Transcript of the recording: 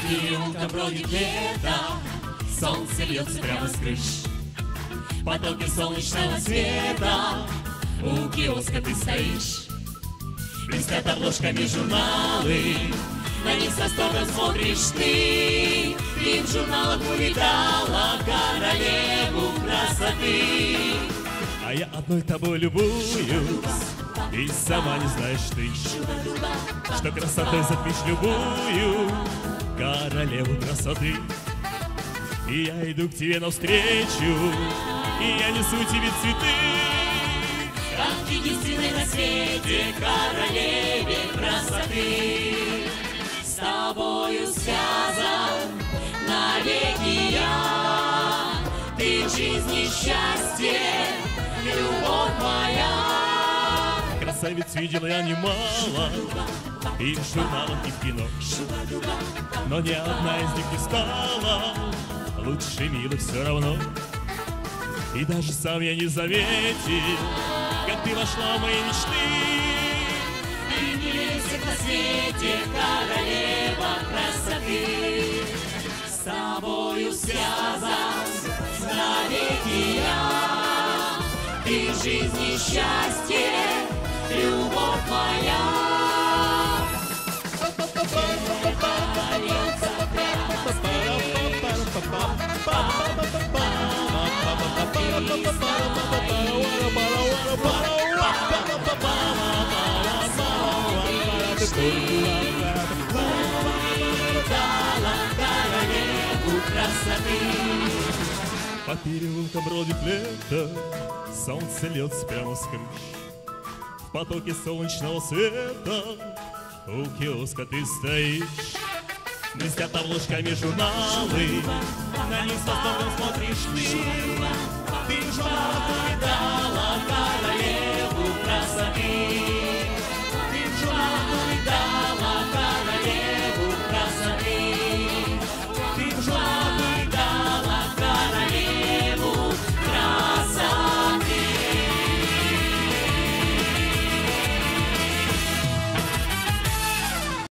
переулкам бродит лето, солнце льется прямо с крыш. Потоки солнечного света, у киоска ты стоишь. Блестят обложками журналы, на них с восторгом смотришь ты. И в журналах увидала королеву красоты. А я одной тобой любуюсь, и сама не знаешь ты, что красотой затмишь любую королеву красоты. И я иду к тебе навстречу, и я несу тебе цветы, как единственной на свете королеве красоты. С тобою связан навеки я, ты жизнь и счастье, любовь моя. Красавиц видел я немало, и в журналах, и в кино, но ни одна из них не стала лучше милой все равно. И даже сам я не заметил, как ты вошла в мои мечты. Ты милее всех на свете, королева красоты. С тобою связан навеки я, ты жизнь и счастье, любовь моя. По переулкам бродит лето, солнце льется прямо с крыш. В потоке солнечного света у киоска ты стоишь. Блестят обложками журналы, на них с восторгом смотришь ты. Ты в журналах увидала